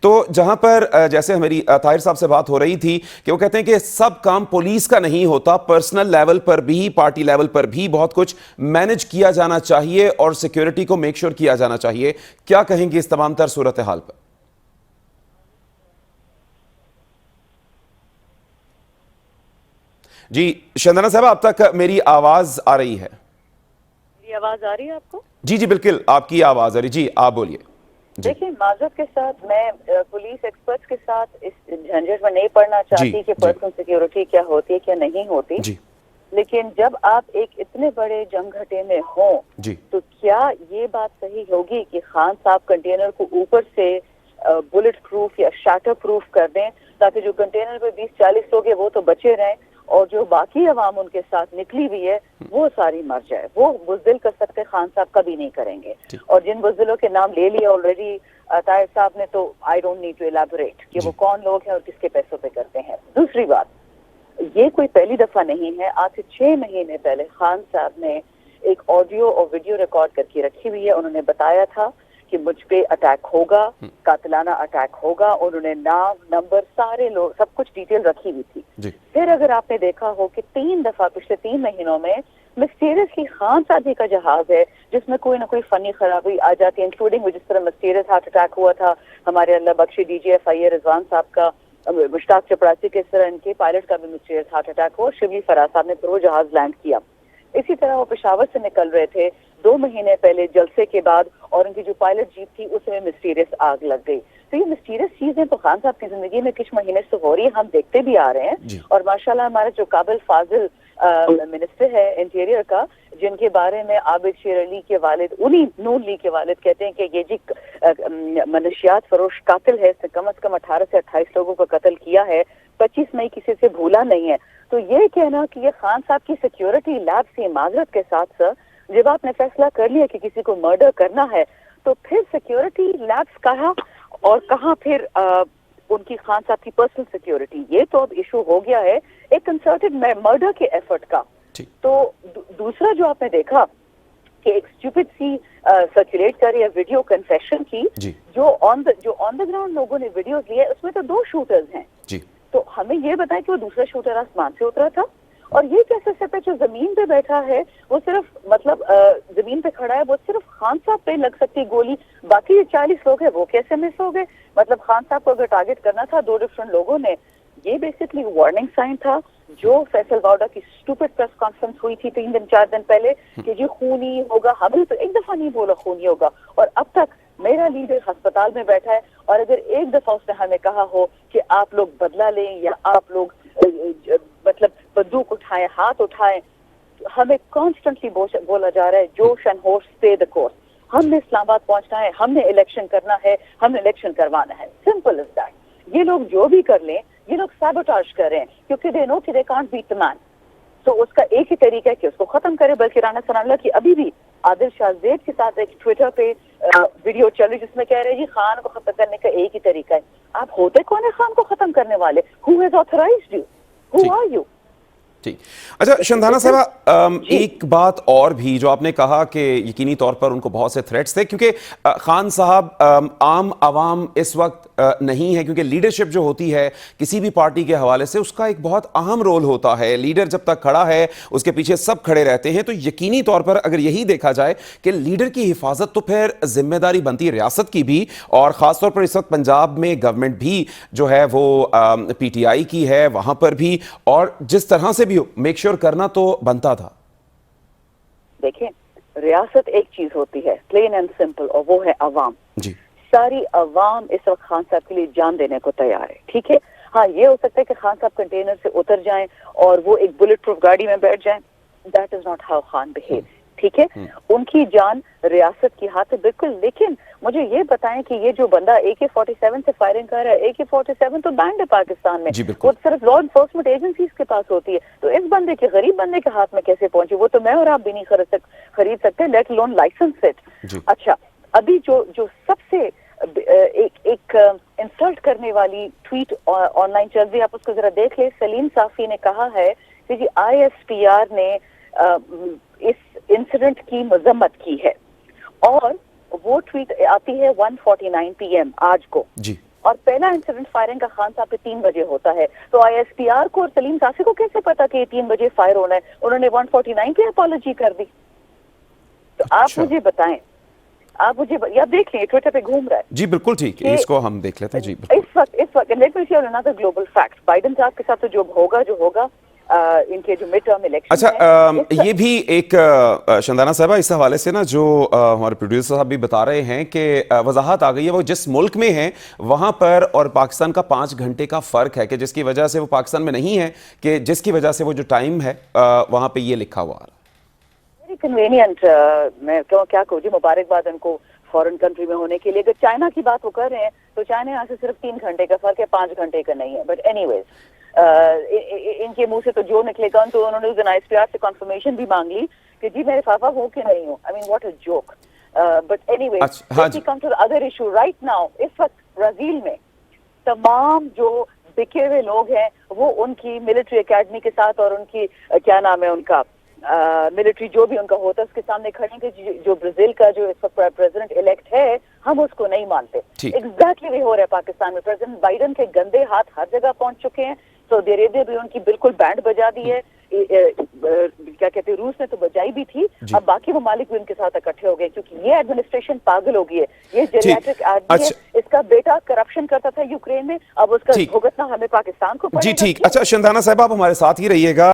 तो जहां पर जैसे हमारी ताहिर साहब से बात हो रही थी कि वो कहते हैं कि सब काम पुलिस का नहीं होता, पर्सनल लेवल पर भी, पार्टी लेवल पर भी बहुत कुछ मैनेज किया जाना चाहिए और सिक्योरिटी को मेक श्योर किया जाना चाहिए। क्या कहेंगे इस तमाम तर सूरत हाल पर? जी शंदना साहब, अब तक मेरी आवाज आ रही है? मेरी आवाज आ रही है आपको? जी जी बिल्कुल, आपकी आवाज आ रही। जी आप बोलिए। देखिए, माजरत के साथ मैं पुलिस एक्सपर्ट्स के साथ इस झंझट में नहीं पड़ना चाहती कि पर्सनल सिक्योरिटी क्या होती है क्या नहीं होती, लेकिन जब आप एक इतने बड़े जंगघटे में हो तो क्या ये बात सही होगी कि खान साहब कंटेनर को ऊपर से बुलेट प्रूफ या शाटर प्रूफ कर दें ताकि जो कंटेनर में 20-40 लोग हैं वो तो बचे रहें और जो बाकी अवाम उनके साथ निकली हुई है वो सारी मर जाए? वो बुज़दिल कर सकते खान साहब कभी नहीं करेंगे। और जिन बुज़दिलों के नाम ले लिए ऑलरेडी ताहिर साहब ने, तो I don't need to elaborate कि वो कौन लोग हैं और किसके पैसों पे करते हैं। दूसरी बात, ये कोई पहली दफा नहीं है। आज से 6 महीने पहले खान साहब ने एक ऑडियो और वीडियो रिकॉर्ड करके रखी हुई है। उन्होंने बताया था कि मुझ पे अटैक होगा, कातिलाना अटैक होगा। उन्होंने नाम, नंबर, सारे लोग, सब कुछ डिटेल रखी हुई थी। फिर अगर आपने देखा हो कि 3 दफा पिछले 3 महीनों में मिस्टीरियसली खान साहब का जहाज है जिसमें कोई ना कोई फनी खराबी आ जाती है, इंक्लूडिंग जिस तरह मिस्टीरियस हार्ट अटैक हुआ था हमारे अल्लाह बख्शी DGFI रिजवान साहब का, मुश्ताक चपरासी के तरह इनके पायलट का भी मिस्टीरियस हार्ट अटैक हुआ, शिबली फराज साहब ने फिर वो जहाज लैंड किया। इसी तरह वो पेशावर से निकल रहे थे 2 महीने पहले जलसे के बाद और उनकी जो पायलट जीप थी उसमें मिस्टीरियस आग लग गई। तो ये मिस्टीरियस चीजें तो खान साहब की जिंदगी में कुछ महीने से हो रही है, हम देखते भी आ रहे हैं। और माशाल्लाह हमारे जो काबिल फाजिल मिनिस्टर है इंटीरियर का, जिनके बारे में आबिद शेर अली के वालिद, उन्हीं नून लीग के वालिद कहते हैं कि ये जी मनशियात फरोश कातिल है, इसने कम से कम 18 से 28 लोगों को कत्ल किया है, 25 मई किसी से भूला नहीं है। तो ये कहना कि ये खान साहब की सिक्योरिटी लैब से, माजरत के साथ सर, जब आपने फैसला कर लिया कि किसी को मर्डर करना है तो फिर सिक्योरिटी लैब्स कहाँ और कहाँ फिर उनकी खान साहब की पर्सनल सिक्योरिटी? ये तो अब इशू हो गया है एक कंसर्टेड मर्डर के एफर्ट का। तो दूसरा जो आपने देखा कि एक स्टूपिड सी सर्कुलेट कर रही है वीडियो कन्फेशन की, जो ऑन द ग्राउंड लोगों ने वीडियो लिए, उसमें तो 2 शूटर्स हैं। तो हमें ये बताया कि वो दूसरा शूटर आसमान से उतरा था और ये कैसे सकता है जो जमीन पे बैठा है वो सिर्फ मतलब जमीन पे खड़ा है, वो सिर्फ खान साहब पे लग सकती है गोली, बाकी 40 लोग हैं वो कैसे मिस हो गए? मतलब खान साहब को अगर टारगेट करना था 2 डिफरेंट लोगों ने, ये बेसिकली वार्निंग साइन था जो फैसल वाउडा की स्टूपिड प्रेस कॉन्फ्रेंस हुई थी 3-4 दिन पहले कि जी खूनी होगा। हमने तो एक दफा नहीं बोला खूनी होगा और अब तक मेरा लीडर अस्पताल में बैठा है और अगर एक दफा उसने हमें कहा हो कि आप लोग बदला लें या आप लोग मतलब बंदूक उठाएं, हाथ उठाएं, हमें कॉन्स्टेंटली बोला जा रहा है जोश एंड होश, स्टे द कोर्स। हमने इस्लामाबाद पहुंचना है, हमने इलेक्शन करना है, हमने इलेक्शन करवाना है, सिंपल इज दैट। ये लोग जो भी कर लें, ये लोग सैबोटाज कर रहे हैं क्योंकि दे नो कि they can't beat the man. तो उसका एक ही तरीका है कि उसको खत्म करे। बल्कि राना सनाउल्लाह की अभी भी आदिल शाहजेब के साथ एक ट्विटर पे वीडियो चल रही जिसमें कह रहे हैं जी खान को खत्म करने का एक ही तरीका है। आप होते कौन है खान को खत्म करने वाले? Who has authorized you? Who are you? ठीक। अच्छा शंदाना साहब, एक बात और भी जो आपने कहा कि यकीनी तौर पर उनको बहुत से थ्रेट्स थे क्योंकि खान साहब आम आवाम इस वक्त नहीं है, क्योंकि लीडरशिप जो होती है किसी भी पार्टी के हवाले से उसका एक बहुत अहम रोल होता है। लीडर जब तक खड़ा है उसके पीछे सब खड़े रहते हैं। तो यकीनी तौर पर अगर यही देखा जाए कि लीडर की हिफाजत, तो फिर जिम्मेदारी बनती है रियासत की भी, और खासतौर पर इस वक्त पंजाब में गवर्नमेंट भी जो है वो PTI की है, वहां पर भी, और जिस तरह से भी मेक श्योर करना तो बनता था। देखिए, रियासत एक चीज होती है प्लेन एंड सिंपल, और वो है अवाम। जी, सारी अवाम इस वक्त खान साहब के लिए जान देने को तैयार है। ठीक है, हाँ ये हो सकता है कि खान साहब कंटेनर से उतर जाएं और वो एक बुलेट प्रूफ गाड़ी में बैठ जाएं। That is not how Khan behave. ठीक है, उनकी जान रियासत की हाथ है बिल्कुल। लेकिन मुझे ये बताएं कि ये जो बंदा AK-47 से फायरिंग कर रहा है, AK-47 तो बैंड है पाकिस्तान में, वो सिर्फ लॉ एनफोर्समेंट एजेंसीज के पास होती है। तो इस बंदे के, गरीब बंदे के हाथ में कैसे पहुंची? वो तो मैं और आप भी नहीं खरीद सकते, लेट अलोन लाइसेंस इट। अच्छा, अभी जो सबसे एक इंसल्ट करने वाली ट्वीट ऑनलाइन चल रही है, आप उसको जरा देख ले। सलीम साफी ने कहा है कि जी ISPR ने इस इंसिडेंट की मजम्मत की है और वो ट्वीट आती है 1:49 PM आज को जी और पहला इंसिडेंट फायरिंग का खान साहब पे 3 बजे होता है। तो ISPR को और सलीम सासी को कैसे पता कि ये 3 बजे फायर होना है? उन्होंने 1:49 पे अपॉलॉजी कर दी। तो आप मुझे बताएं, आप देख लें ट्विटर पे घूम रहा है। जी बिल्कुल ठीक है, इसको हम देख लेते हैं। जी बिल्कुल। इस वक्त let me share another global fact. Biden साहब के साथ तो जो होगा इनके जो मिड टर्म इलेक्शन अच्छा, ये भी एक शंदाना साहबा इस हवाले से ना जो हमारे प्रोड्यूसर साहब भी बता रहे हैं कि वजाहत आ गई है, वो जिस मुल्क में है वहां पर और पाकिस्तान का 5 घंटे का फर्क है कि जिसकी वजह से वो पाकिस्तान में नहीं है, कि जिसकी वजह से वो जो टाइम है वहां पे ये लिखा हुआ वेरी कन्वीनियंट। मैं क्या कहूँ जी, मुबारकबाद उनको फॉरेन कंट्री में होने के लिए। अगर चाइना की बात वो कर रहे हैं तो चाइना यहाँ से सिर्फ 3 घंटे का फर्क है, 5 घंटे का नहीं है। बट एनीवेज इनके मुंह से तो जो निकलेगा। तो उन्होंने उस दिन ISPR से कंफर्मेशन भी मांग ली कि जी मैं लिफाफा हूँ कि नहीं हूँ। I mean what a joke. But anyways let's come to the other issue right now. इस वक्त ब्राजील में तमाम जो बिके हुए लोग हैं वो उनकी मिलिट्री एकेडमी के साथ और उनकी क्या नाम है उनका मिलिट्री जो भी उनका होता है उसके सामने खड़े हैं। जो ब्राजील का जो इस वक्त प्रेसिडेंट इलेक्ट है हम उसको नहीं मानते। एग्जैक्टली वही हो रहा है पाकिस्तान में। प्रेसिडेंट बाइडेन के गंदे हाथ हर जगह पहुंच चुके हैं। सऊदी अरेबिया भी उनकी बिल्कुल बैंड बजा दी है। क्या कहते हैं, रूस ने तो बजाई भी थी। अब बाकी ममालिक भी उनके साथ इकट्ठे हो गए क्योंकि ये एडमिनिस्ट्रेशन पागल हो गई है। ये जेरियाट्रिक आदमी है, इसका बेटा करप्शन करता था यूक्रेन में, अब उसका भुगतना हमें पाकिस्तान को पड़ेगा। जी ठीक। अच्छा शंदाना साहब आप हमारे साथ ही रहिएगा।